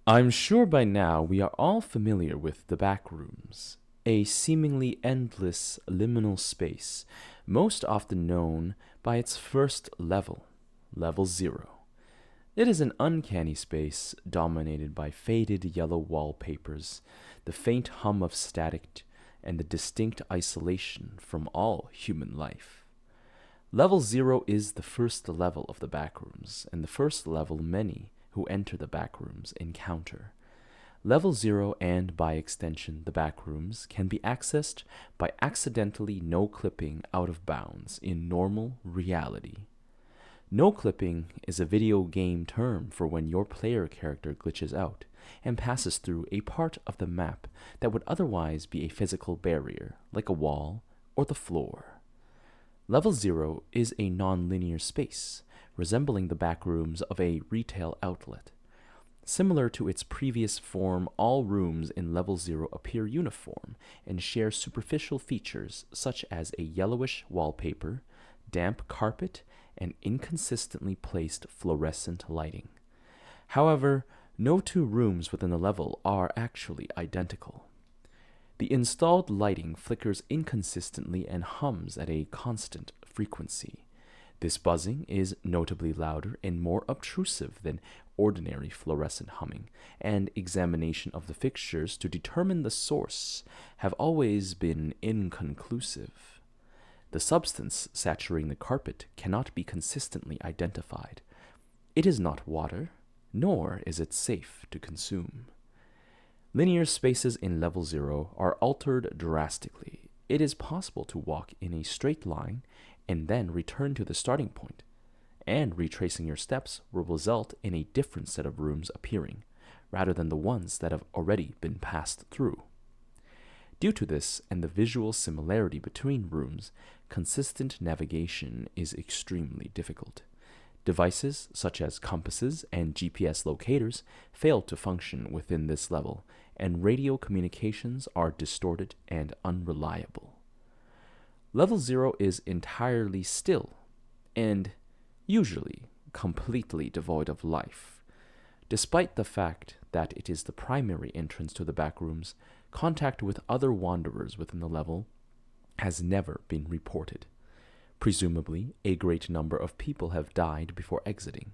I'm sure by now we are all familiar with the Backrooms, a seemingly endless liminal space, most often known by its first level, Level 0. It is an uncanny space dominated by faded yellow wallpapers, the faint hum of static, and the distinct isolation from all human life. Level 0 is the first level of the Backrooms, and the first level many who enter the Backrooms encounter. Level 0 and, by extension, the Backrooms can be accessed by accidentally no-clipping out of bounds in normal reality. No-clipping is a video game term for when your player character glitches out and passes through a part of the map that would otherwise be a physical barrier, like a wall or the floor. Level 0 is a non-linear space, resembling the backrooms of a retail outlet. Similar to its previous form, all rooms in Level 0 appear uniform and share superficial features such as a yellowish wallpaper, damp carpet, and inconsistently placed fluorescent lighting. However, no two rooms within the level are actually identical. The installed lighting flickers inconsistently and hums at a constant frequency. This buzzing is notably louder and more obtrusive than ordinary fluorescent humming, and examination of the fixtures to determine the source have always been inconclusive. The substance saturating the carpet cannot be consistently identified. It is not water, nor is it safe to consume. Linear spaces in Level 0 are altered drastically. It is possible to walk in a straight line and then return to the starting point, and retracing your steps will result in a different set of rooms appearing, rather than the ones that have already been passed through. Due to this and the visual similarity between rooms, consistent navigation is extremely difficult. Devices such as compasses and GPS locators fail to function within this level, and radio communications are distorted and unreliable. Level 0 is entirely still, and usually completely devoid of life. Despite the fact that it is the primary entrance to the backrooms, contact with other wanderers within the level has never been reported. Presumably, a great number of people have died before exiting,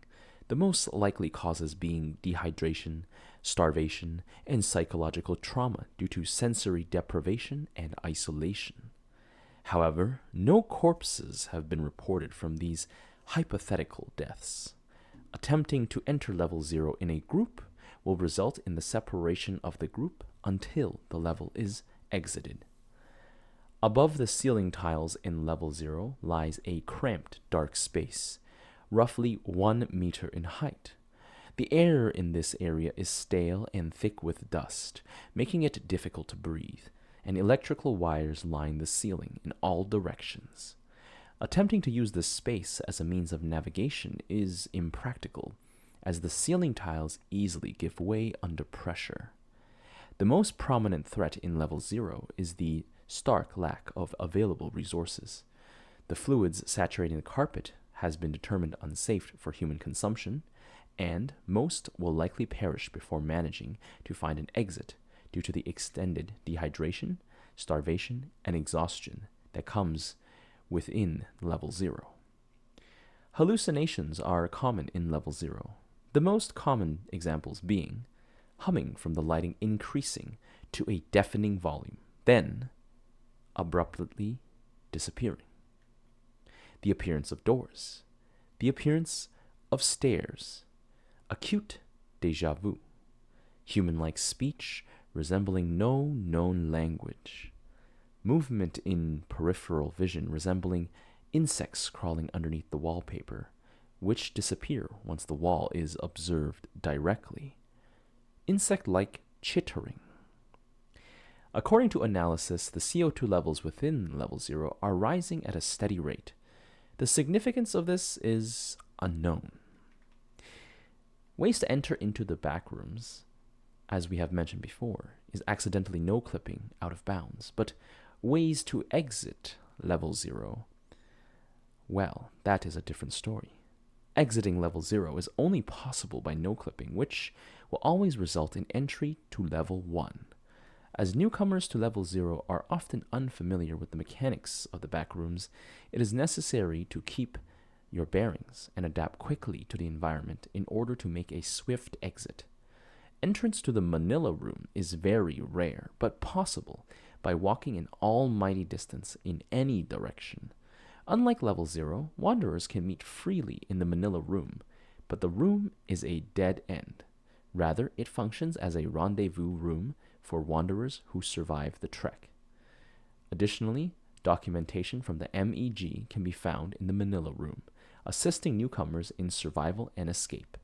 the most likely causes being dehydration, starvation, and psychological trauma due to sensory deprivation and isolation. However, no corpses have been reported from these hypothetical deaths. Attempting to enter Level 0 in a group will result in the separation of the group until the level is exited. Above the ceiling tiles in Level 0 lies a cramped dark space, roughly 1 meter in height. The air in this area is stale and thick with dust, making it difficult to breathe, and electrical wires line the ceiling in all directions. Attempting to use this space as a means of navigation is impractical, as the ceiling tiles easily give way under pressure. The most prominent threat in Level 0 is the stark lack of available resources. The fluids saturating the carpet has been determined unsafe for human consumption, and most will likely perish before managing to find an exit due to the extended dehydration, starvation, and exhaustion that comes within Level 0. Hallucinations are common in Level 0, the most common examples being humming from the lighting increasing to a deafening volume, then abruptly disappearing. The appearance of doors, the appearance of stairs, acute déjà vu, human-like speech resembling no known language, movement in peripheral vision resembling insects crawling underneath the wallpaper, which disappear once the wall is observed directly, insect-like chittering. According to analysis, the CO2 levels within Level 0 are rising at a steady rate. The significance of this is unknown. Ways to enter into the backrooms, as we have mentioned before, is accidentally no-clipping out of bounds, but ways to exit Level 0, well, that is a different story. Exiting Level 0 is only possible by no-clipping, which will always result in entry to level 1. As newcomers to level 0 are often unfamiliar with the mechanics of the backrooms, it is necessary to keep your bearings and adapt quickly to the environment in order to make a swift exit. Entrance to the Manila room is very rare, but possible by walking an almighty distance in any direction. Unlike level 0, wanderers can meet freely in the Manila room, but the room is a dead end. Rather, it functions as a rendezvous room for wanderers who survive the trek. Additionally, documentation from the MEG can be found in the Manila room, assisting newcomers in survival and escape.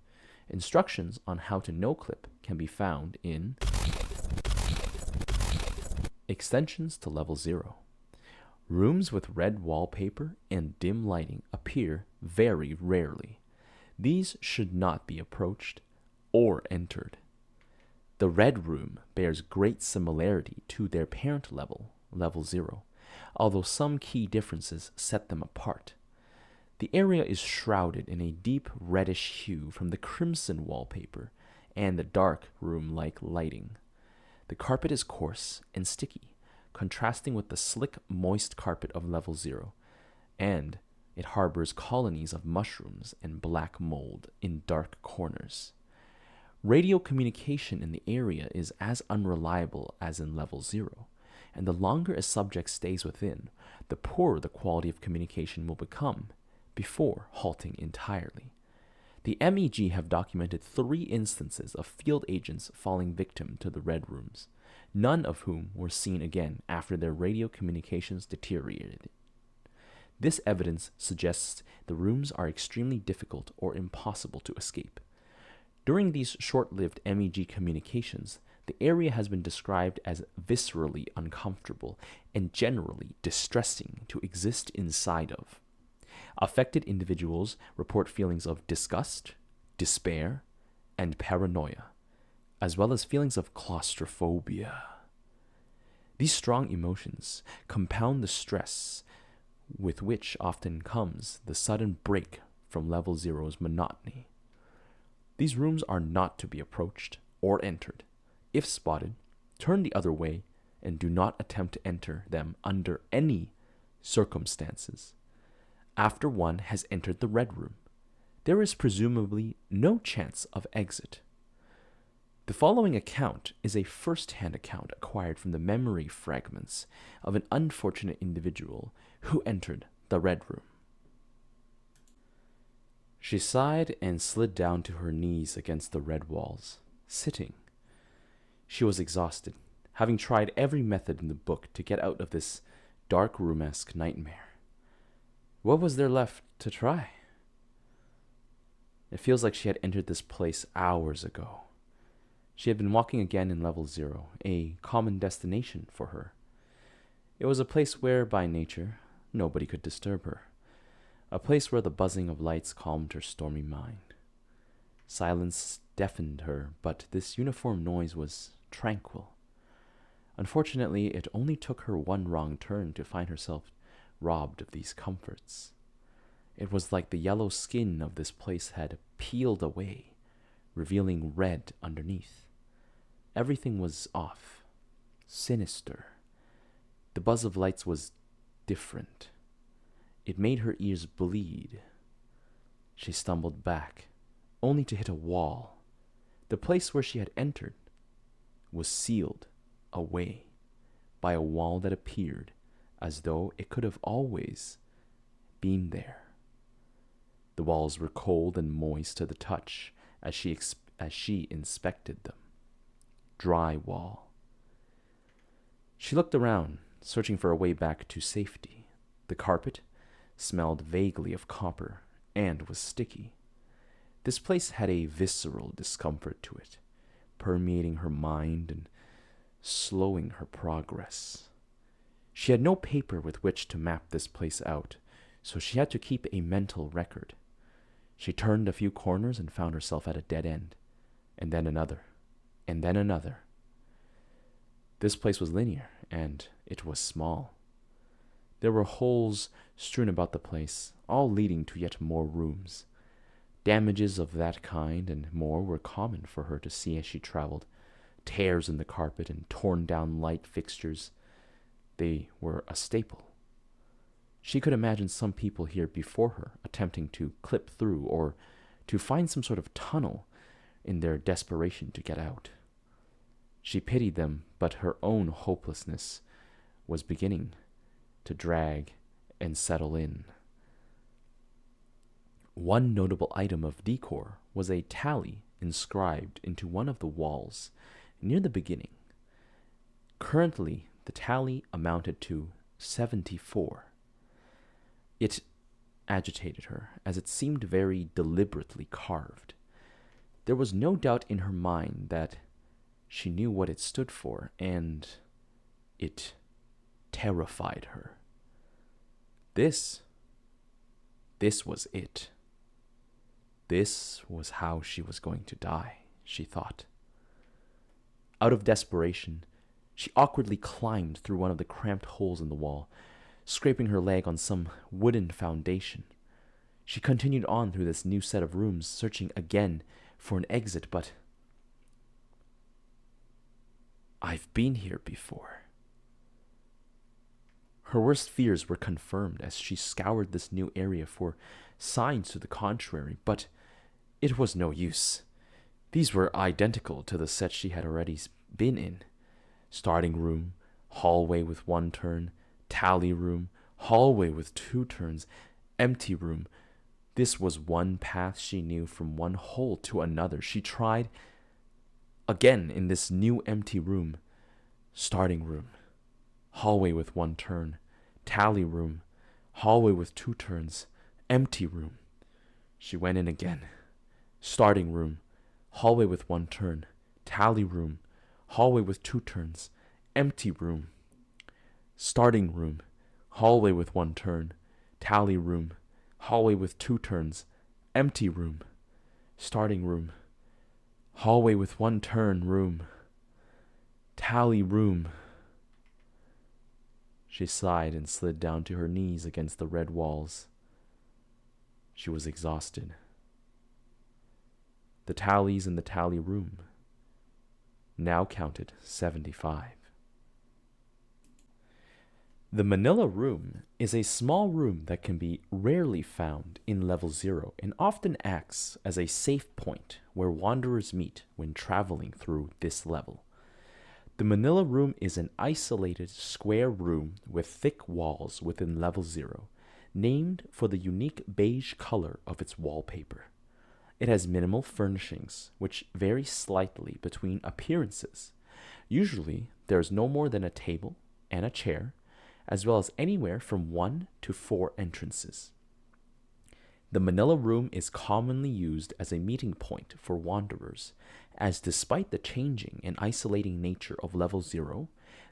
Instructions on how to no-clip can be found in Extensions to Level 0. Rooms with red wallpaper and dim lighting appear very rarely. These should not be approached or entered. The red room bears great similarity to their parent level, Level 0, although some key differences set them apart. The area is shrouded in a deep reddish hue from the crimson wallpaper and the dark room-like lighting. The carpet is coarse and sticky, contrasting with the slick, moist carpet of Level 0, and it harbors colonies of mushrooms and black mold in dark corners. Radio communication in the area is as unreliable as in Level 0, and the longer a subject stays within, the poorer the quality of communication will become before halting entirely. The MEG have documented 3 instances of field agents falling victim to the red rooms, none of whom were seen again after their radio communications deteriorated. This evidence suggests the rooms are extremely difficult or impossible to escape. During these short-lived MEG communications, the area has been described as viscerally uncomfortable and generally distressing to exist inside of. Affected individuals report feelings of disgust, despair, and paranoia, as well as feelings of claustrophobia. These strong emotions compound the stress with which often comes the sudden break from Level 0's monotony. These rooms are not to be approached or entered. If spotted, turn the other way and do not attempt to enter them under any circumstances. After one has entered the red room, there is presumably no chance of exit. The following account is a first-hand account acquired from the memory fragments of an unfortunate individual who entered the red room. She sighed and slid down to her knees against the red walls, sitting. She was exhausted, having tried every method in the book to get out of this dark room-esque nightmare. What was there left to try? It feels like she had entered this place hours ago. She had been walking again in Level 0, a common destination for her. It was a place where, by nature, nobody could disturb her. A place where the buzzing of lights calmed her stormy mind. Silence deafened her, but this uniform noise was tranquil. Unfortunately, it only took her one wrong turn to find herself robbed of these comforts. It was like the yellow skin of this place had peeled away, revealing red underneath. Everything was off, sinister. The buzz of lights was different. It made her ears bleed. She stumbled back, only to hit a wall. The place where she had entered was sealed away by a wall that appeared as though it could have always been there. The walls were cold and moist to the touch as she inspected them. Dry wall. She looked around, searching for a way back to safety. The carpet smelled vaguely of copper and was sticky. This place had a visceral discomfort to it, permeating her mind and slowing her progress. She had no paper with which to map this place out, so she had to keep a mental record. She turned a few corners and found herself at a dead end, and then another, and then another. This place was linear, and it was small. There were holes strewn about the place, all leading to yet more rooms. Damages of that kind and more were common for her to see as she traveled. Tears in the carpet and torn down light fixtures. They were a staple. She could imagine some people here before her attempting to clip through or to find some sort of tunnel in their desperation to get out. She pitied them, but her own hopelessness was beginning to drag and settle in. One notable item of decor was a tally inscribed into one of the walls near the beginning. Currently, the tally amounted to 74. It agitated her, as it seemed very deliberately carved. There was no doubt in her mind that she knew what it stood for, and it terrified her. This was it. This was how she was going to die, she thought. Out of desperation, she awkwardly climbed through one of the cramped holes in the wall, scraping her leg on some wooden foundation. She continued on through this new set of rooms, searching again for an exit, but I've been here before. Her worst fears were confirmed as she scoured this new area for signs to the contrary, but it was no use. These were identical to the set she had already been in. Starting room, hallway with one turn, tally room, hallway with two turns, empty room. This was one path she knew from one hole to another. She tried again in this new empty room. Starting room, hallway with one turn, tally room, hallway with two turns, empty room. She went in again. Starting room, hallway with one turn, tally room, hallway with two turns, empty room. Starting room, hallway with one turn, tally room, hallway with two turns, empty room. Starting room, hallway with one turn, room, tally room. She sighed and slid down to her knees against the red walls. She was exhausted. The tallies in the tally room now counted 75. The Manila Room is a small room that can be rarely found in Level 0 and often acts as a safe point where wanderers meet when traveling through this level. The Manila Room is an isolated square room with thick walls within Level 0, named for the unique beige color of its wallpaper. It has minimal furnishings, which vary slightly between appearances. Usually, there is no more than a table and a chair, as well as anywhere from 1 to 4 entrances. The Manila Room is commonly used as a meeting point for wanderers, as despite the changing and isolating nature of Level 0,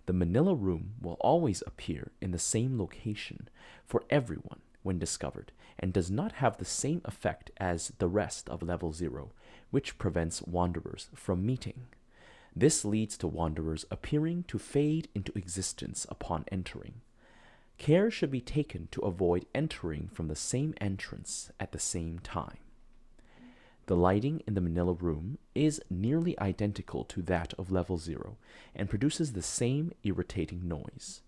the Manila Room will always appear in the same location for everyone when discovered, and does not have the same effect as the rest of Level 0, which prevents wanderers from meeting. This leads to wanderers appearing to fade into existence upon entering. Care should be taken to avoid entering from the same entrance at the same time. The lighting in the Manila Room is nearly identical to that of Level 0 and produces the same irritating noise.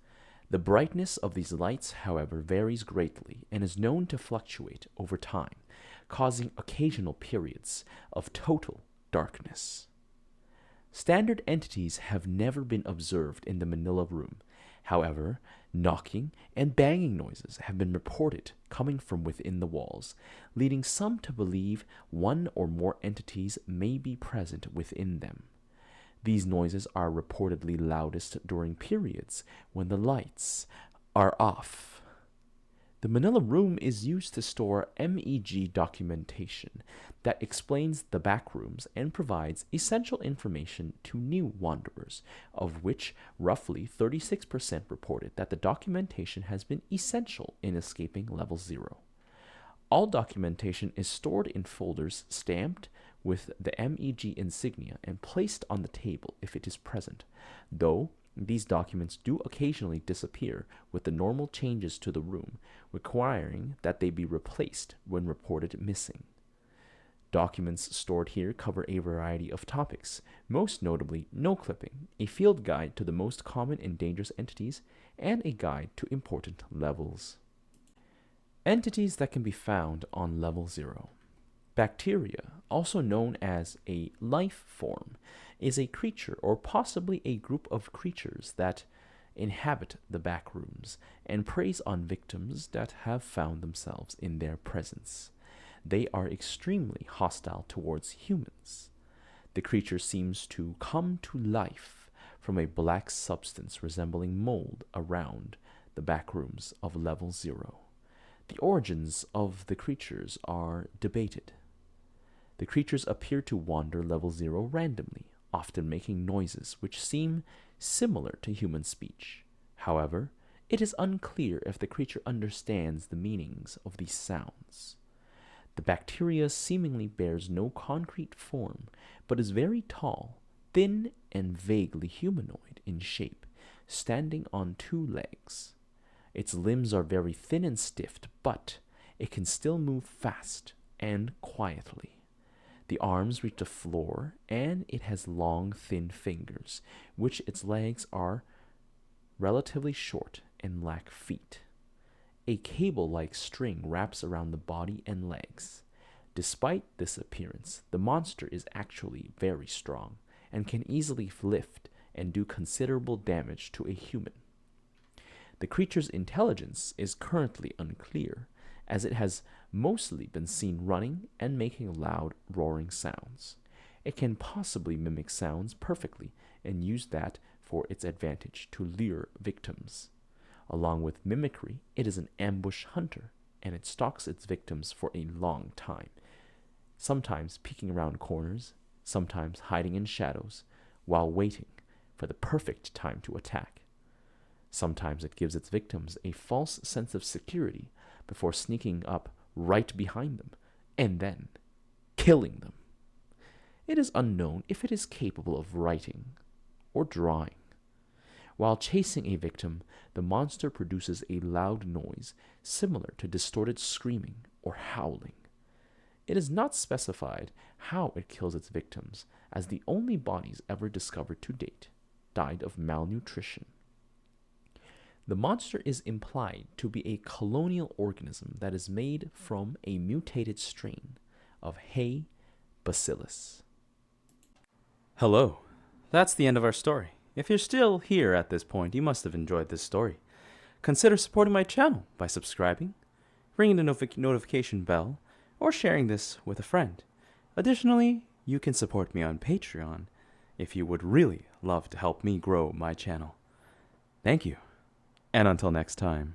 The brightness of these lights, however, varies greatly and is known to fluctuate over time, causing occasional periods of total darkness. Standard entities have never been observed in the Manila Room. However, knocking and banging noises have been reported coming from within the walls, leading some to believe one or more entities may be present within them. These noises are reportedly loudest during periods when the lights are off. The Manila Room is used to store MEG documentation that explains the backrooms and provides essential information to new wanderers, of which roughly 36% reported that the documentation has been essential in escaping Level 0. All documentation is stored in folders stamped with the MEG insignia and placed on the table if it is present, though these documents do occasionally disappear with the normal changes to the room, requiring that they be replaced when reported missing. Documents stored here cover a variety of topics, most notably no clipping, a field guide to the most common and dangerous entities, and a guide to important levels. Entities that can be found on level 0. Bacteria, also known as a life form, is a creature or possibly a group of creatures that inhabit the backrooms and preys on victims that have found themselves in their presence. They are extremely hostile towards humans. The creature seems to come to life from a black substance resembling mold around the backrooms of level 0. The origins of the creatures are debated. The creatures appear to wander level 0 randomly, often making noises which seem similar to human speech. However, it is unclear if the creature understands the meanings of these sounds. The bacteria seemingly bears no concrete form, but is very tall, thin, and vaguely humanoid in shape, standing on 2 legs. Its limbs are very thin and stiff, but it can still move fast and quietly. The arms reach the floor, and it has long, thin fingers, which its legs are relatively short and lack feet. A cable-like string wraps around the body and legs. Despite this appearance, the monster is actually very strong and can easily lift and do considerable damage to a human. The creature's intelligence is currently unclear, as it has mostly been seen running and making loud, roaring sounds. It can possibly mimic sounds perfectly and use that for its advantage to lure victims. Along with mimicry, it is an ambush hunter, and it stalks its victims for a long time, sometimes peeking around corners, sometimes hiding in shadows, while waiting for the perfect time to attack. Sometimes it gives its victims a false sense of security before sneaking up right behind them, and then killing them. It is unknown if it is capable of writing or drawing. While chasing a victim, the monster produces a loud noise similar to distorted screaming or howling. It is not specified how it kills its victims, as the only bodies ever discovered to date died of malnutrition. The monster is implied to be a colonial organism that is made from a mutated strain of hay bacillus. Hello, that's the end of our story. If you're still here at this point, you must have enjoyed this story. Consider supporting my channel by subscribing, ringing the notification bell, or sharing this with a friend. Additionally, you can support me on Patreon if you would really love to help me grow my channel. Thank you, and until next time.